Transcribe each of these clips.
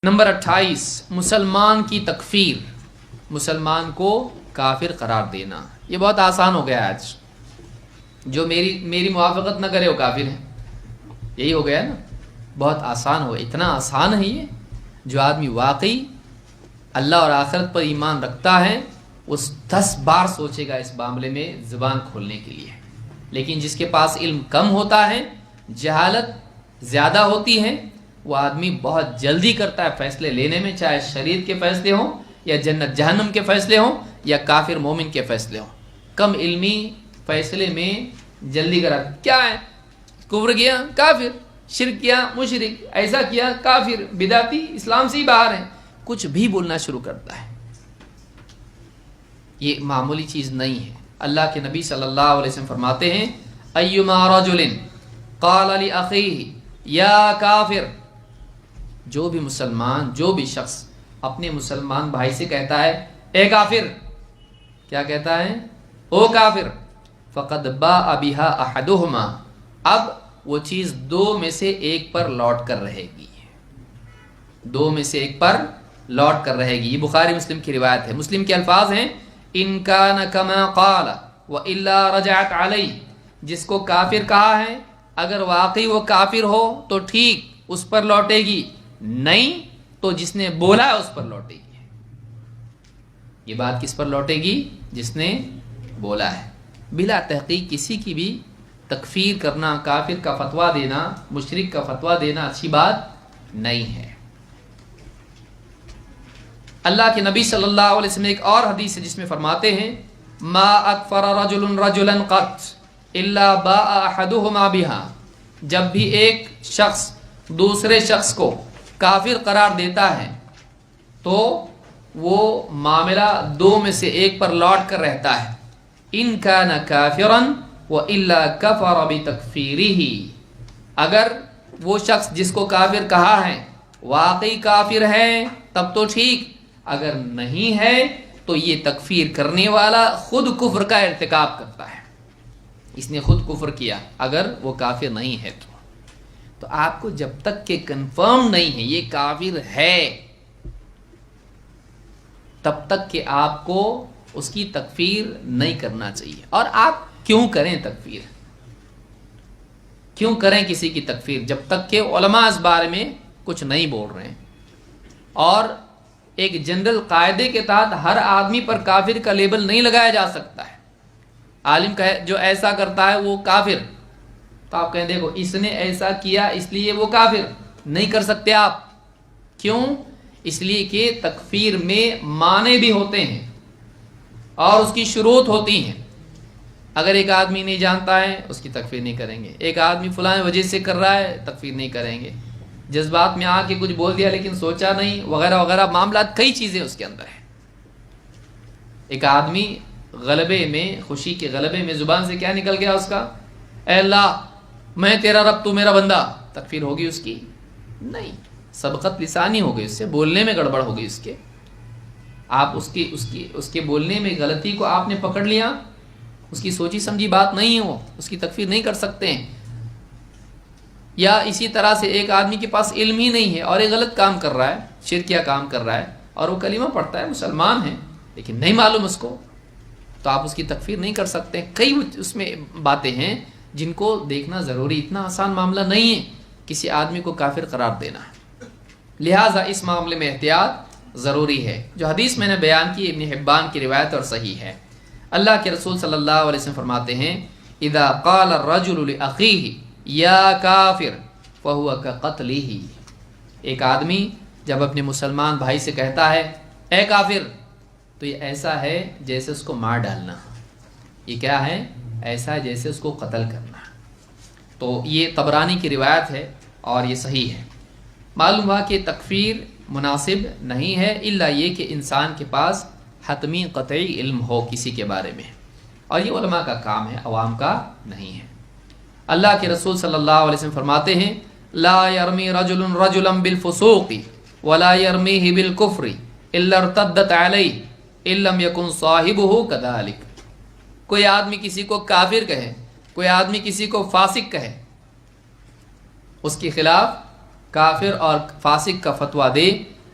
Number 28، مسلمان کی تکفیر، مسلمان کو کافر قرار دینا۔ یہ بہت آسان ہو گیا آج، جو میری موافقت نہ کرے وہ کافر ہے، یہی ہو گیا نا، بہت آسان ہو، اتنا آسان ہے یہ۔ جو آدمی واقعی اللہ اور آخرت پر ایمان رکھتا ہے وہ 10 بار سوچے گا اس معاملے میں زبان کھولنے کے لیے، لیکن جس کے پاس علم کم ہوتا ہے، جہالت زیادہ ہوتی ہے، وہ آدمی بہت جلدی کرتا ہے فیصلے لینے میں، چاہے شریعت کے فیصلے ہوں یا جنت جہنم کے فیصلے ہوں یا کافر مومن کے فیصلے ہوں۔ کم علمی فیصلے میں جلدی کرا، کیا ہے، کفر کیا کافر، شرک کیا مشرک، ایسا کیا کافر، بدعتی، اسلام سے ہی باہر ہے، کچھ بھی بولنا شروع کرتا ہے۔ یہ معمولی چیز نہیں ہے۔ اللہ کے نبی صلی اللہ علیہ وسلم فرماتے ہیں، ایما رجل قال لاخیہ یا کافر، جو بھی مسلمان، جو بھی شخص اپنے مسلمان بھائی سے کہتا ہے اے کافر، کیا کہتا ہے، او کافر، فقد باء بها احدهما، اب وہ چیز دو میں سے ایک پر لوٹ کر رہے گی، دو میں سے ایک پر لوٹ کر رہے گی۔ یہ بخاری مسلم کی روایت ہے۔ مسلم کے الفاظ ہیں، ان کان کما قال والا رجعت علی، جس کو کافر کہا ہے اگر واقعی وہ کافر ہو تو ٹھیک، اس پر لوٹے گی، نہیں تو جس نے بولا ہے اس پر لوٹے گی۔ یہ بات کس پر لوٹے گی؟ جس نے بولا ہے۔ بلا تحقیق کسی کی بھی تکفیر کرنا، کافر کا فتویٰ دینا، مشرک کا فتویٰ دینا اچھی بات نہیں ہے۔ اللہ کے نبی صلی اللہ علیہ وسلم ایک اور حدیث ہے جس میں فرماتے ہیں، ما اکفر رجل رجلا قط الا باء احدهما بها، جب بھی ایک شخص دوسرے شخص کو کافر قرار دیتا ہے تو وہ معاملہ دو میں سے ایک پر لوٹ کر رہتا ہے، ان کان کافرا والا کفر بتکفیرہ، اگر وہ شخص جس کو کافر کہا ہے واقعی کافر ہے تب تو ٹھیک، اگر نہیں ہے تو یہ تکفیر کرنے والا خود کفر کا ارتکاب کرتا ہے، اس نے خود کفر کیا اگر وہ کافر نہیں ہے تو آپ کو جب تک کہ کنفرم نہیں ہے یہ کافر ہے تب تک کہ آپ کو اس کی تکفیر نہیں کرنا چاہیے۔ اور آپ کیوں کریں تکفیر، کیوں کریں کسی کی تکفیر جب تک کہ علماء اس بارے میں کچھ نہیں بول رہے ہیں۔ اور ایک جنرل قاعدے کے تحت ہر آدمی پر کافر کا لیبل نہیں لگایا جا سکتا ہے۔ عالم کہے جو ایسا کرتا ہے وہ کافر، تو آپ کہیں دیکھو اس نے ایسا کیا اس لیے وہ کافر، نہیں کر سکتے آپ۔ کیوں؟ اس لیے کہ تکفیر میں معنی بھی ہوتے ہیں اور اس کی شروط ہوتی ہیں۔ اگر ایک آدمی نہیں جانتا ہے اس کی تکفیر نہیں کریں گے، ایک آدمی فلاں وجہ سے کر رہا ہے تکفیر نہیں کریں گے، جذبات میں آ کے کچھ بول دیا لیکن سوچا نہیں، وغیرہ وغیرہ معاملات، کئی چیزیں اس کے اندر ہیں۔ ایک آدمی غلبے میں، خوشی کے غلبے میں زبان سے کیا نکل گیا اس کا، اے اللہ میں تیرا رب تو میرا بندہ، تکفیر ہوگی اس کی؟ نہیں، سبقت لسانی ہو گئی، اس سے بولنے میں گڑبڑ ہو گئی اس کے، آپ اس کے بولنے میں غلطی کو آپ نے پکڑ لیا، اس کی سوچی سمجھی بات نہیں ہے، وہ اس کی تکفیر نہیں کر سکتے ہیں۔ یا اسی طرح سے ایک آدمی کے پاس علم ہی نہیں ہے اور ایک غلط کام کر رہا ہے، شرکیہ کام کر رہا ہے، اور وہ کلمہ پڑھتا ہے، مسلمان ہے لیکن نہیں معلوم اس کو، تو آپ اس کی تکفیر نہیں کر سکتے۔ کئی اس میں باتیں ہیں جن کو دیکھنا ضروری، اتنا آسان معاملہ نہیں ہے کسی آدمی کو کافر قرار دینا، لہٰذا اس معاملے میں احتیاط ضروری ہے۔ جو حدیث میں نے بیان کی ابن حبان کی روایت اور صحیح ہے، اللہ کے رسول صلی اللہ علیہ وسلم فرماتے ہیں، اذا قال الرجل لاخیہ یا کافر فہو کقتلہ، ایک آدمی جب اپنے مسلمان بھائی سے کہتا ہے اے کافر، تو یہ ایسا ہے جیسے اس کو مار ڈالنا، یہ کیا ہے، ایسا ہے جیسے اس کو قتل کرنا۔ تو یہ طبرانی کی روایت ہے اور یہ صحیح ہے۔ معلوم ہوا کہ تکفیر مناسب نہیں ہے الا یہ کہ انسان کے پاس حتمی قطعی علم ہو کسی کے بارے میں، اور یہ علماء کا کام ہے، عوام کا نہیں ہے۔ اللہ کے رسول صلی اللہ علیہ وسلم فرماتے ہیں، لا یرمی رجل رجلا بالفسوق ولا یرمیہ بالکفر الا ارتدت علیہ ان لم یکن صاحبہ کذلک، کوئی آدمی کسی کو کافر کہے، کوئی آدمی کسی کو فاسق کہے، اس کے خلاف کافر اور فاسق کا فتویٰ دے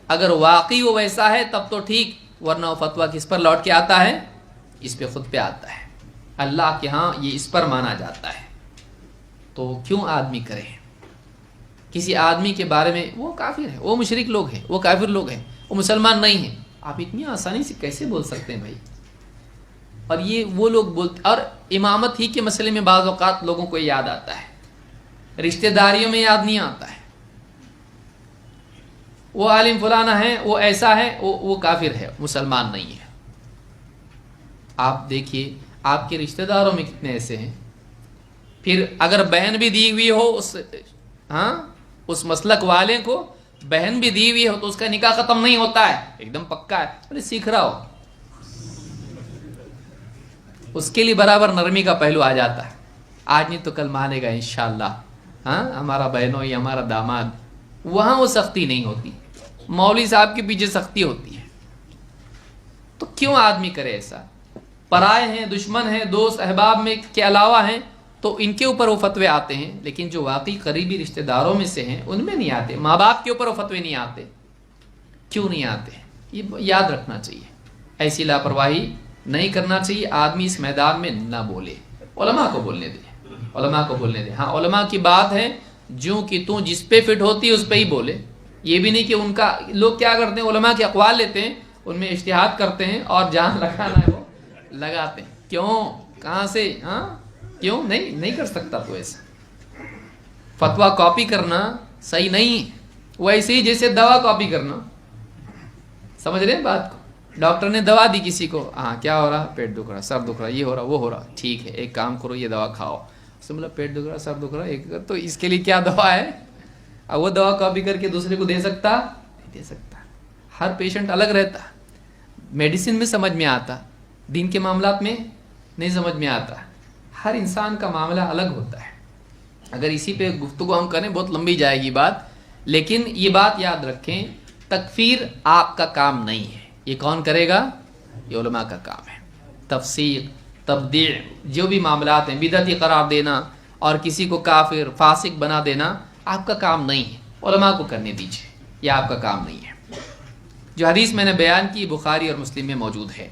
اگر واقعی وہ ویسا ہے تب تو ٹھیک، ورنہ وہ فتویٰ کس پر لوٹ کے آتا ہے؟ اس پہ خود پہ آتا ہے، اللہ کے ہاں یہ اس پر مانا جاتا ہے۔ تو کیوں آدمی کرے کسی آدمی کے بارے میں وہ کافر ہے، وہ مشرک لوگ ہیں، وہ کافر لوگ ہیں، وہ مسلمان نہیں ہیں، آپ اتنی آسانی سے کیسے بول سکتے ہیں بھائی؟ اور یہ وہ لوگ بولتے، اور امامت ہی کے مسئلے میں بعض اوقات لوگوں کو یاد آتا ہے، رشتہ داریوں میں یاد نہیں آتا ہے، وہ عالم فلانا ہے، وہ ایسا ہے، وہ کافر ہے، مسلمان نہیں ہے۔ آپ دیکھیے آپ کے رشتہ داروں میں کتنے ایسے ہیں، پھر اگر بہن بھی دی ہوئی ہو اس مسلک والے کو بہن بھی دی ہوئی ہو تو اس کا نکاح ختم نہیں ہوتا ہے، ایک دم پکا ہے، بولے سیکھ رہا ہو، اس کے لیے برابر نرمی کا پہلو آ جاتا ہے، آج نہیں تو کل مانے گا انشاءاللہ، ہمارا بہنوں یا ہمارا داماد، وہاں وہ سختی نہیں ہوتی، مولوی صاحب کے پیچھے سختی ہوتی ہے۔ تو کیوں آدمی کرے ایسا؟ پرائے ہیں، دشمن ہیں، دوست احباب میں کے علاوہ ہیں تو ان کے اوپر وہ فتوے آتے ہیں، لیکن جو واقعی قریبی رشتہ داروں میں سے ہیں ان میں نہیں آتے، ماں باپ کے اوپر وہ فتوے نہیں آتے۔ کیوں نہیں آتے؟ یہ یاد رکھنا چاہیے، ایسی لاپرواہی نہیں کرنا چاہیے، آدمی اس میدان میں نہ بولے، علماء کو بولنے دے، علماء کو بولنے دے۔ ہاں علماء کی بات ہے جو کہ تو جس پہ فٹ ہوتی ہے اس پہ ہی بولے، یہ بھی نہیں کہ ان کا، لوگ کیا کرتے ہیں علماء کے اقوال لیتے ہیں، ان میں اجتہاد کرتے ہیں اور جہاں لگانا ہے وہ لگاتے ہیں۔ کیوں؟ کہاں سے؟ کیوں نہیں کر سکتا تو ایسا فتویٰ کاپی کرنا صحیح نہیں ہے، ویسے ہی جیسے دوا کاپی کرنا، سمجھ رہے ہیں بات کو؟ ڈاکٹر نے دوا دی کسی کو، کیا ہو رہا؟ پیٹ دکھ رہا، سر دکھ رہا، یہ ہو رہا، وہ ہو رہا، ٹھیک ہے ایک کام کرو یہ دوا کھاؤ، اس سے مطلب پیٹ دکھ رہا، سر دکھ رہا، تو اس کے لیے کیا دوا ہے؟ اب وہ دوا کاپی کر کے دوسرے کو دے سکتا؟ نہیں دے سکتا، ہر پیشنٹ الگ رہتا، میڈیسن میں سمجھ میں آتا، دین کے معاملات میں نہیں سمجھ میں آتا، ہر انسان کا معاملہ الگ ہوتا ہے۔ اگر اسی پہ گفتگو ہم کریں بہت لمبی جائے گی بات، لیکن یہ بات یاد رکھیں، تکفیر آپ کا کام نہیں ہے، یہ کون کرے گا؟ یہ علماء کا کام ہے۔ تفسیق، تبدیع، جو بھی معاملات ہیں، بدعتی قرار دینا اور کسی کو کافر فاسق بنا دینا آپ کا کام نہیں ہے، علماء کو کرنے دیجیے، یہ آپ کا کام نہیں ہے۔ جو حدیث میں نے بیان کی بخاری اور مسلم میں موجود ہے،